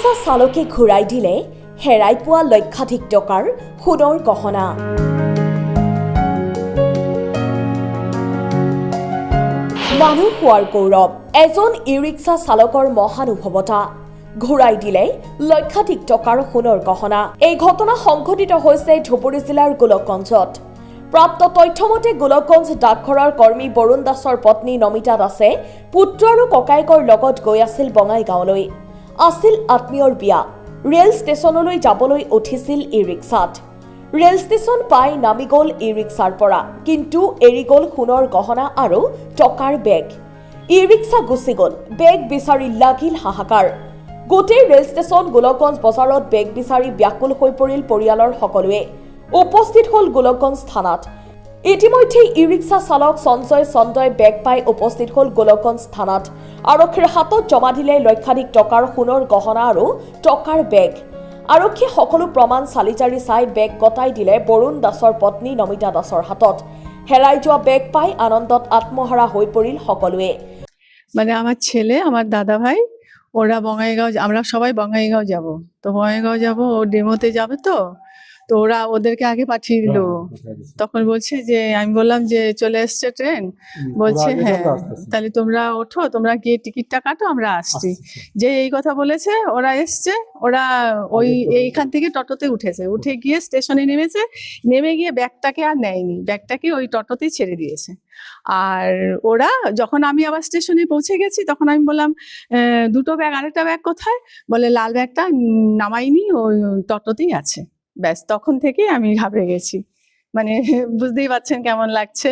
Rickshaw চালকে ঘূৰাই দিলে হেৰাই পোৱা লক্ষাধিক টকাৰ সোণৰ গহনা। মানুহ হোৱাৰ গৌৰৱ, এজন ই-ৰিক্সা চালকৰ মহানুভৱতা। ঘূৰাই দিলে লক্ষাধিক টকাৰ সোণৰ গহনা। এই ঘটনা সংঘটিত হৈছে ধুবুৰী জিলাৰ গোলকগঞ্জত। প্ৰাপ্ত তথ্যমতে গোলকগঞ্জ ডাকঘৰৰ কৰ্মী বৰুণ দাসৰ পত্নী নমিতা দাসে পুত্ৰ আৰু ককায়েকৰ লগত গৈ আছিল বঙাইগাঁৱলৈ। আছিল আত্মীয়ৰ বিয়া। ৰেল ষ্টেচনলৈ যাবলৈ উঠিছিল ই-ৰিক্সাত। ৰেল ষ্টেচন পাই নামি গ'ল ই-ৰিক্সাৰ পৰা, কিন্তু এৰি গ'ল সোণৰ গহনা আৰু টকাৰ বেগ। ই-ৰিক্সা গুচি গ'ল, বেগ বিচাৰি লাগিল হাহাকাৰ। গোটেই ৰেল ষ্টেচন গোলকগঞ্জ বজাৰত বেগ বিচাৰি ব্যাকুল হৈ পৰিল পৰিয়ালৰ সকলোৱে। উপস্থিত হ'ল গোলকগঞ্জ থানাত। ইতিমধ্যে ই-ৰিক্সা চালক সঞ্জয় চন্দই বেগ পাই উপস্থিত হ'ল গোলকগঞ্জ থানাত। আৰক্ষীৰ হাতত জমা দিলে লক্ষাধিক টকাৰ সোণৰ গহনা আৰু টকাৰ বেগ। আৰক্ষীয়ে সকলো প্ৰমাণ চালিজাৰি চাই বেগ গতাই দিলে বৰুণ দাসৰ পত্নী নমিতা দাসৰ হাতত। হেৰাই যোৱা বেগ পাই আনন্দত আত্মহাৰা হৈ পৰিল সকলোৱে। মানে আমার ছেলে, আমার দাদা ভাই, ওরা বঙ্গাইগাঁও, আমরা সবাই বঙ্গাইগাঁও যাব। তো বঙ্গাইগাঁও যাব, ও ডেমোতে যাবে তো ওরা ওদেরকে আগে পাঠিয়ে দিল। তখন বলছে যে, আমি বললাম যে চলে এসছে ট্রেন, বলছে হ্যাঁ তাহলে তোমরা ওঠো, তোমরা গিয়ে টিকিটটা কাটো, আমরা আসছি। যে এই কথা বলেছে, ওরা এসছে, ওরা ওই এইখান থেকে টোটোতে উঠেছে, উঠে গিয়ে স্টেশনে নেমেছে, নেমে গিয়ে ব্যাগটাকে আর নেয়নি, ব্যাগটাকে ওই টোটোতেই ছেড়ে দিয়েছে। আর ওরা যখন আমি আবার স্টেশনে পৌঁছে গেছি, তখন আমি বললাম দুটো ব্যাগ, আরেকটা ব্যাগ কোথায়? বলে লাল ব্যাগটা নামাইনি, ওই টোটোতেই আছে। ব্যাস তখন থেকে আমি ঘাবড়ে গেছি। মানে বুঝতেই পারছেন কেমন লাগছে।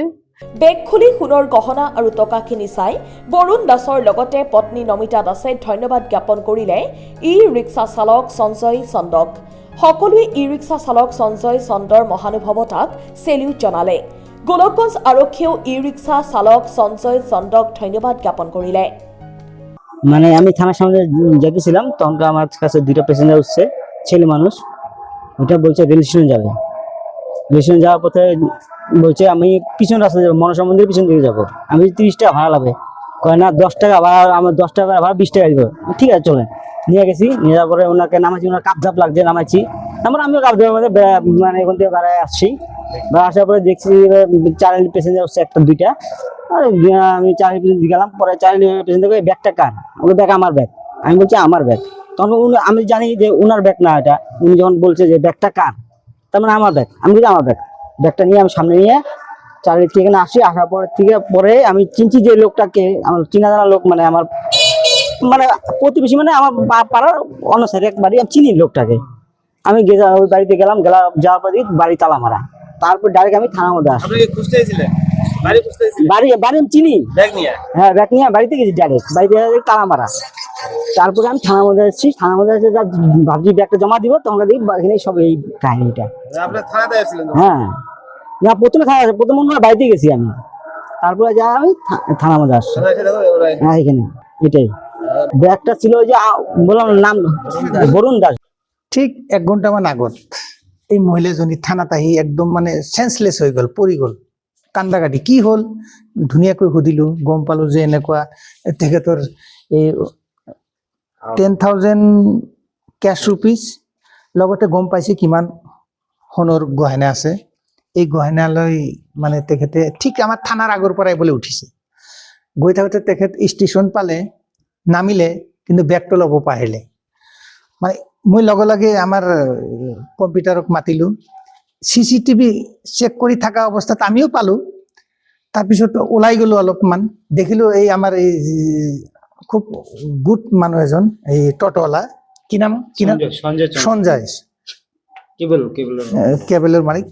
বেগ খুলি সোণৰ গহনা আৰু টকাখিনি চাই বৰুণ দাসৰ লগতে পত্নী নমিতা দাসে ধন্যবাদ জ্ঞাপন কৰিলে ই-ৰিক্সা চালক সঞ্জয় চন্দক। সকলোৱে ই-ৰিক্সা চালক সঞ্জয় চন্দৰ মহানুভৱতাক চেলিউট জনালে। গোলকগঞ্জ আৰক্ষীয়েও ই-ৰিক্সা চালক সঞ্জয় চন্দক ধন্যবাদ জ্ঞাপন কৰিলে। মানে আমি থানার সামনে যেতেছিলাম, তখন আমার কাছে দুটো প্যাসেঞ্জার উঠছে, ছেলে মানুষ। ওটা বলছে রেল স্টেশন যাবে। রেল স্টেশন যাওয়ার পথে বলছে আমি পিছন রাস্তা যাবো, মনসা মন্দিরের পিছন দিকে যাবো। আমি 30 টাকা ভাড়া লাগবে, কয় না 10 টাকা ভাড়া, আমার 10 টাকা ভাড়া 20 টাকা দিব। ঠিক আছে চলেন। নিয়ে গেছি, নিয়ে যাওয়ার পরে ওনাকে নামাইছি, ওনার কাপঝাপ লাগছে, নামাইছি। তারপরে আমিও কাপঝাপের মধ্যে মানে এখান থেকে বেড়ায় আসছি। আসার পরে দেখছি চার্লি প্যাসেঞ্জার হচ্ছে একটা দুইটা। আমি চার্লি প্যাসেঞ্জার গেলাম, পরে চার্লি প্যাসেঞ্জার ব্যাগটা কার? ওই ব্যাগ আমার ব্যাগ। আমি বলছি আমার ব্যাগ। তখন আমি জানি যে উনার ব্যাগ না এটা। উনি যখন বলছে যে ব্যাগটা কার, তার মানে আমার ব্যাগ। আমি বলছি আমার ব্যাগ। ব্যাগটা নিয়ে আমি সামনে নিয়ে চার্লি থেকে আসি। আসার পরে আমি চিনছি যে লোকটাকে, আমার চিনা জানা লোক, মানে আমার মানে প্রতিবেশী, মানে আমার পাড়ার অন্য সাইডে এক বাড়ি, আমি চিনি লোকটাকে। আমি ওই বাড়িতে গেলাম, যাওয়ার পর বাড়ি তালা মারা। তারপর ডাইরেক্ট আমি থানার মধ্যে আসি। বাড়ি আমি চিনি, হ্যাঁ ব্যাগ নিয়ে বাড়িতে গেছি, ডাইরেক্ট বাড়িতে তালা মারা। তারপরে আমি থানার মধ্যে এসেছি। থানার মধ্যে এসে ভাবছি ব্যাগটা জমা দিব, তখন দেখি এখানে সব এই কাহিনীটা। হ্যাঁ না, প্রথমে অন্য বাড়িতে গেছি আমি, তারপরে যা আমি থানার মধ্যে আসছি। হ্যাঁ এখানে এটাই ব্যাগটা ছিল, ওই যে বললাম নাম বরুণ দাস। ঠিক 1 ঘণ্টামান আগত এই মহিলাজনী থানাত আহি একদম মানে সেন্সলেছ হৈ গ'ল, পৰি গ'ল, কান্দাকাটি। কি হ'ল ধুনীয়াকৈ সুধিলোঁ, গম পালোঁ যে এনেকুৱা তেখেতৰ এই 10,000 কেছ ৰুপিজ, লগতে গম পাইছে কিমান সোণৰ গহনা আছে। এই গহনালৈ মানে তেখেতে ঠিক আমাৰ থানাৰ আগৰ পৰাই বোলে উঠিছে। গৈ থাকোঁতে তেখেত ষ্টেচন পালে, নামিলে, কিন্তু বেগটো ল'ব পাৰিলে। মানে মই লগে লগে আমাৰ কম্পিউটাৰক মাতিলোঁ। CCTV চেক কৰি থকা অৱস্থাত আমিও পালোঁ। তাৰপিছত ওলাই গ'লোঁ, অলপমান দেখিলোঁ এই আমাৰ এই খুব গুড মানুহ এজন, এই টটোৱালা, কি নাম সঞ্জয়, কেবলৰ মালিক।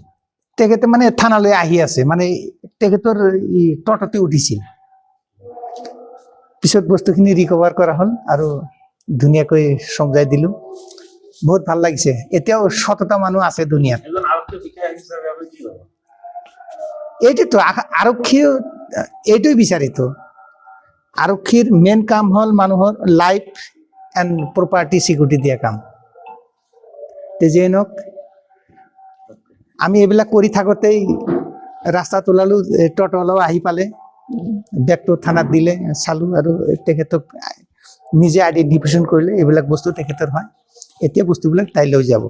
তেখেতে মানে থানালৈ আহি আছে, মানে তেখেতৰ টটোতে উঠিছিল। পিছত বস্তুখিনি ৰিকভাৰ কৰা হ'ল আৰু ধুনীয়াকৈ সমজাই দিলোঁ। বহুত ভাল লাগিছে। এতিয়াও সততা মানুহ আছে দুনিয়াত। এইটোতো আৰক্ষীও এইটোৱে বিচাৰিতো। আৰক্ষীৰ মেইন কাম হ'ল মানুহৰ লাইফ এণ্ড প্ৰপাৰ্টি চিকিউৰিটি দিয়া কাম। যিয়ে নহওক, আমি এইবিলাক কৰি থাকোঁতেই ৰাস্তাত ওলালোঁ, টটোৱালাও আহি পালে, বেগটো থানাত দিলে, চালোঁ আৰু তেখেতক নিজে আইডেন্টিফিকেশ্যন কৰিলে এইবিলাক বস্তু তেখেতৰ হয় এতিয়া বস্তুবিলাক তাই লৈ যাব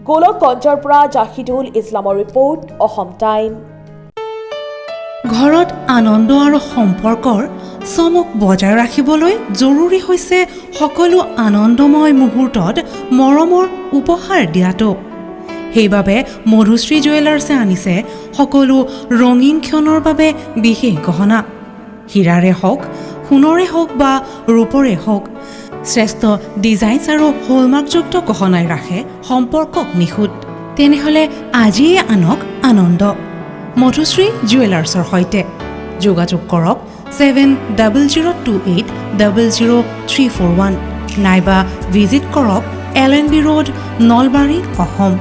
গোলকগঞ্জৰ পৰা জাহিদুল ইছলামৰ ৰিপৰ্ট অসম টাইম ঘৰত আনন্দ আৰু সম্পৰ্কৰ চমক বজাই ৰাখিবলৈ জৰুৰী হৈছে সকলো আনন্দময় মুহূৰ্তত মৰমৰ উপহাৰ দিয়াটো সেইবাবে মধুশ্ৰী জুৱেলাৰ্ছে আনিছে সকলো ৰঙীন ক্ষণৰ বাবে বিশেষ গহনা হীৰাৰে হওক সোণৰে হওক বা ৰূপৰে হওক শ্ৰেষ্ঠ ডিজাইনছ আৰু হলমাৰ্কযুক্ত গহনাই ৰাখে সম্পৰ্কক নিখুঁত তেনেহ'লে আজিয়ে আনক আনন্দ মধুশ্ৰী জুৱেলাৰ্ছৰ সৈতে যোগাযোগ কৰক 7028000341 নাইবা ভিজিট কৰক LNB ৰোড নলবাৰী অসম